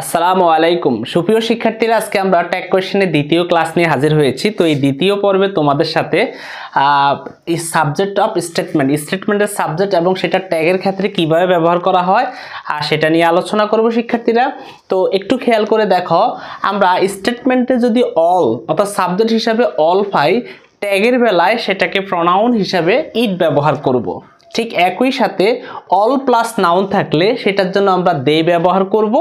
আসসালামু আলাইকুম সুপ্রিয় শিক্ষার্থীরা, আজকে আমরা ট্যাগ কোয়েশ্চেনের দ্বিতীয় ক্লাস নিয়ে হাজির হয়েছি। তো এই দ্বিতীয় পর্বে তোমাদের সাথে এই সাবজেক্ট অফ স্টেটমেন্টের সাবজেক্ট এবং সেটা ট্যাগের ক্ষেত্রে কিভাবে ব্যবহার করা হয় আর সেটা নিয়ে আলোচনা করব শিক্ষার্থীরা। তো একটু খেয়াল করে দেখো, আমরা স্টেটমেন্টে যদি অল অর্থাৎ সাবজেক্ট হিসাবে অল পাই, ট্যাগের বেলায় সেটাকে প্রনাউন হিসাবে ইট ব্যবহার করব। ঠিক একই সাথে অল প্লাস নাউন থাকলে সেটার জন্য আমরা দে ব্যবহার করব।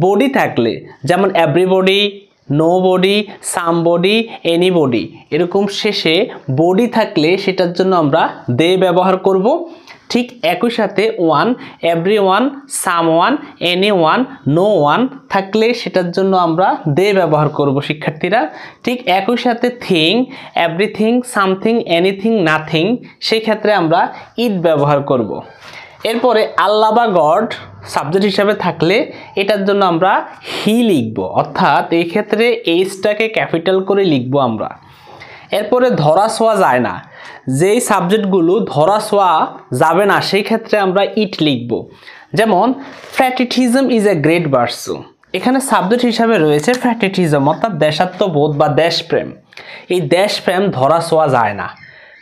বডি থাকলে যেমন এভরিবডি, নোবডি, সামবডি, এনিবডি, এরকম শেষে বডি থাকলে সেটার জন্য আমরা দে ব্যবহার করব। ঠিক একই সাথে one, everyone, someone, anyone, no one থাকলে সেটার জন্য আমরা দে ব্যবহার করব শিক্ষার্থীরা। ঠিক একই সাথে thing, everything, something, anything, nothing, সেই ক্ষেত্রে আমরা ইট ব্যবহার করব। এরপরে আল্লাহ বা গড সাবজেক্ট হিসাবে থাকলে এটার জন্য আমরা হি লিখব, অর্থাৎ এই ক্ষেত্রে এইচটাকে ক্যাপিটাল করে লিখব আমরা। এরপরে ধরা ছোঁয়া যায় না, যেই সাবজেক্টগুলো ধরা ছোঁয়া যাবে না সেই ক্ষেত্রে আমরা ইট লিখব। যেমন patriotism is a great virtue, এখানে সাবজেক্ট হিসাবে রয়েছে প্যাট্রিয়টিজম অর্থাৎ দেশাত্মবোধ বা দেশপ্রেম। এই দেশপ্রেম ধরা ছোঁয়া যায় না,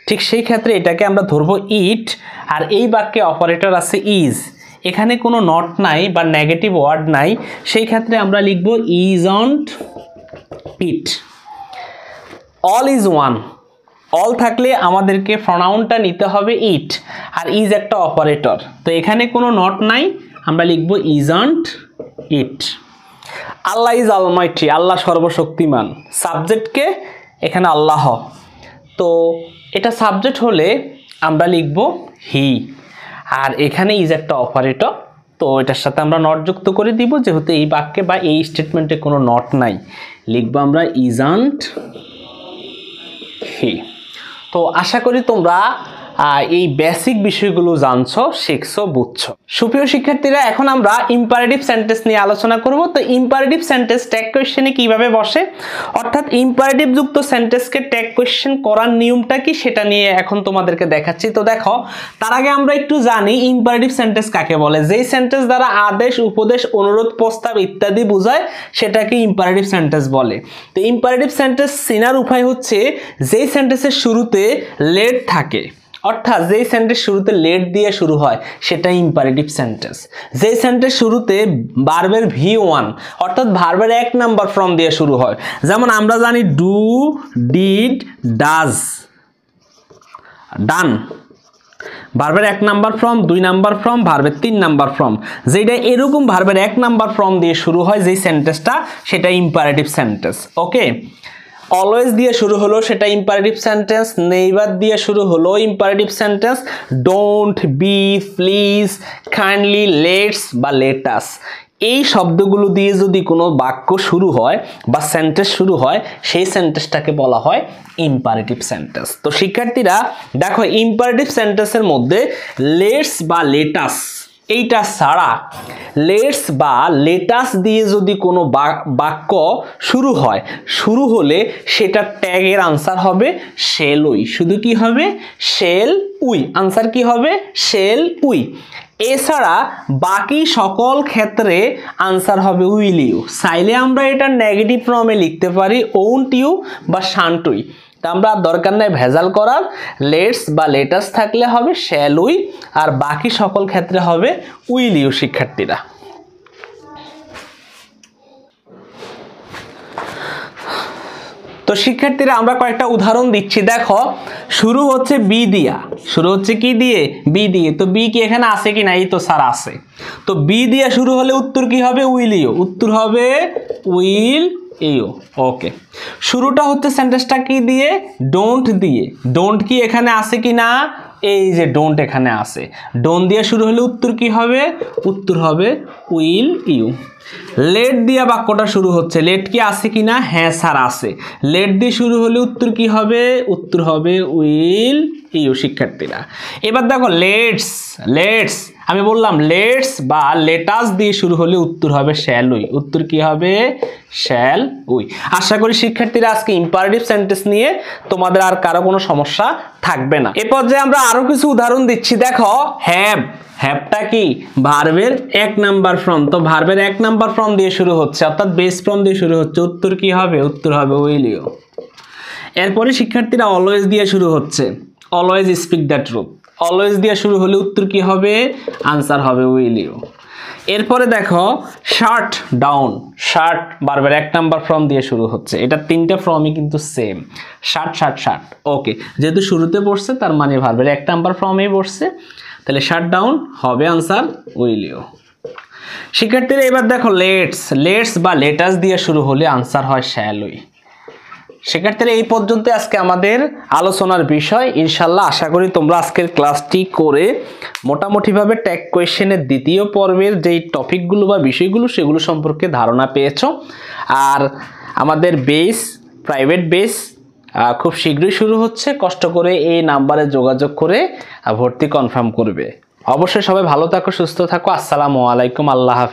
ঠিক সেই ক্ষেত্রে এটাকে আমরা ধরবো ইট। আর এই বাক্যে অপারেটর আছে ইজ, এখানে কোনো নট নাই বা নেগেটিভ ওয়ার্ড নাই, সেই ক্ষেত্রে আমরা লিখব isn't it. All is one, all থাকলে আমাদেরকে প্রনাউনটা নিতে হবে ইট, আর ইজ একটা অপারেটর, তো এখানে কোনো নট নাই, আমরা লিখব isn't it. Allah is almighty, আল্লাহ সর্বশক্তিমান, সাবজেক্টকে এখানে আল্লাহ, তো এটা সাবজেক্ট হলে আমরা লিখব হি, আর এখানে ইজ একটা অপারেটর, তো এটার সাথে আমরা নট যুক্ত করে দিব, যেহেতু এই বাক্যে বা এই স্টেটমেন্টে কোনো নট নাই, লিখব আমরা ইজন্ট হি। তো আশা করি তোমরা এই বেসিক বিষয়গুলো জানছো, শিখছো, বুঝছো। সুপ্রিয় শিক্ষার্থীরা, এখন আমরা ইম্পারেটিভ সেন্টেন্স নিয়ে আলোচনা করব। তো ইম্পারেটিভ সেন্টেন্স ট্যাগ কোয়েশ্চেনে কিভাবে বসে, অর্থাৎ ইম্পারেটিভ যুক্ত সেন্টেন্সকে ট্যাগ কোয়েশ্চেন করার নিয়মটা কি সেটা নিয়ে এখন তোমাদেরকে দেখাচ্ছি। তো দেখো, তার আগে আমরা একটু জানি ইম্পারেটিভ সেন্টেন্স কাকে বলে। যেই সেন্টেন্স দ্বারা আদেশ, উপদেশ, অনুরোধ, প্রস্তাব ইত্যাদি বোঝায় সেটাকে ইম্পারেটিভ সেন্টেন্স বলে। তো ইম্পারেটিভ সেন্টেন্স চেনার উপায় হচ্ছে, যেই সেন্টেন্সের শুরুতে লেট থাকে, অর্থাৎ যেই সেন্টেন্স শুরুতে লেট দিয়ে শুরু হয় সেটা ইম্পারেটিভ সেন্টেন্স। যেই সেন্টেন্স শুরুতে ভার্বের V1 অর্থাৎ ভার্বের 1 নাম্বার ফর্ম দিয়ে শুরু হয়, যেমন আমরা জানি ডু, ডিড, ডাজ, ডান, ভার্বের 1 নাম্বার ফর্ম, 2 নাম্বার ফর্ম, ভার্বের 3 নাম্বার ফর্ম, যেটা এরকম ভার্বের 1 নাম্বার ফর্ম দিয়ে শুরু হয় যেই সেন্টেন্সটা, সেটা ইম্পারেটিভ সেন্টেন্স। ওকে, অলওয়েজ দিয়ে শুরু হলো সেটা ইম্পারেটিভ সেন্টেন্স, নেইবার দিয়ে শুরু হলো imperative sentence, don't, be, please, kindly, let's বা লেটাস, এই শব্দগুলো দিয়ে যদি কোনো বাক্য শুরু হয় বা সেন্টেন্স শুরু হয়, সেই সেন্টেন্সটাকে বলা হয় ইম্পারেটিভ সেন্টেন্স। তো শিক্ষার্থীরা দেখো, ইম্পারেটিভ সেন্টেন্সের মধ্যে লেটস বা লেটাস এইটা ছাড়া, লেটস বা লেটাস দিয়ে যদি কোনো বাক্য শুরু হয়, শুরু হলে সেটা ট্যাগের আনসার হবে শেল উই। শুধু কি হবে? Shell we. আনসার কি হবে? Shell we. এছাড়া বাকি সকল ক্ষেত্রে আনসার হবে উইল ইউ। চাইলে আমরা এটা নেগেটিভ ফর্মে লিখতে পারি ওন্ট ইউ বা শান্ট উই, তা আমরা দরকার নাই ভেজাল করার। লেটস বা লেটাস থাকলে হবে শ্যাল উই, আর বাকি সকল ক্ষেত্রে হবে উইল ইউ। শিক্ষার্থীরা, তো শিক্ষার্থীরা আমরা কয়েকটা উদাহরণ দিচ্ছি। দেখো, শুরু হচ্ছে বি দিয়া, শুরু হচ্ছে কি দিয়ে? বি দিয়ে। তো বি কি এখানে আছে কি না? এই তো স্যার আছে। তো বি দিয়ে শুরু হলে উত্তর কি হবে? Will you. উত্তর হবে উইল ইউ। ওকে, শুরুটা হচ্ছে সেন্টেন্সটা কি দিয়ে? ডোন্ট দিয়ে। ডোন্ট কি এখানে আছে কি না? এই যে ডোন্ট এখানে আছে। ডোন্ট দিয়ে শুরু হলে উত্তর কি হবে? উত্তর হবে উইল ইউ। লেট দিয়ে বাক্যটা শুরু হচ্ছে, লেট কি আছে কি না? হ্যাঁ স্যার আছে। লেট দিয়ে শুরু হলে উত্তর কি হবে? উত্তর হবে উইল ইউ। শিক্ষার্থীরা, এবার দেখো লেটস, লেটস আমি বললাম লেটস বা লেটাস দিয়ে শুরু হলে উত্তর হবে শ্যাল উই। উত্তর কি হবে? Shall we. আশা করি শিক্ষার্থীরা আজকে ইম্পারেটিভ সেন্টেন্স নিয়ে তোমাদের আর কারো কোনো সমস্যা থাকবে না। এ পর্যায়ে আমরা আরো কিছু উদাহরণ দিচ্ছি। দেখো, হ্যাভ, হ্যাভটা কি ভার্বের 1 নাম্বার ফর্ম, তো ভার্বের 1 নাম্বার ফর্ম দিয়ে শুরু হচ্ছে অর্থাৎ বেস ফর্ম দিয়ে শুরু হচ্ছে, উত্তর কি হবে? উত্তর হবে উইল ইউ। এরপরে শিক্ষার্থীরা অলওয়েজ দিয়ে শুরু হচ্ছে, always speak the truth, always দিয়ে শুরু হলে উত্তর কি হবে? আনসার হবে উইল ইউ। এরপরে দেখো শার্ট ডাউন, শার্ট ভার্বের 1 নাম্বার ফর্ম দিয়ে শুরু হচ্ছে, এটা 3টা ফর্মই কিন্তু সেম, শার্ট শার্ট শার্ট। ওকে, যেহেতু শুরুতে পড়ছে তার মানে ভার্বের 1 নাম্বার ফর্মেই পড়ছে, তাহলে শার্ট ডাউন হবে আনসার উইল ইউ। শিক্ষার্থীরা এবার দেখো লেটস, লেটস বা লেটাস দিয়ে শুরু হলে আনসার হয় শ্যাল উই। শিক্ষার্থীরা এই পর্যন্ত আজকে আমাদের আলোচনার বিষয়। ইনশাল্লাহ আশা করি তোমরা আজকের ক্লাসটি করে মোটামুটিভাবে ট্যাগ কোয়েশ্চেনের দ্বিতীয় পর্বের যেই টপিকগুলো বা বিষয়গুলো সেগুলো সম্পর্কে ধারণা পেয়েছো। আর আমাদের বেস, প্রাইভেট বেস খুব শীঘ্রই শুরু হচ্ছে, কষ্ট করে এই নাম্বারে যোগাযোগ করে ভর্তি কনফার্ম করবে। অবশ্যই সবাই ভালো থাকো, সুস্থ থাকো। আসসালামু আলাইকুম, আল্লাহ হাফেজ।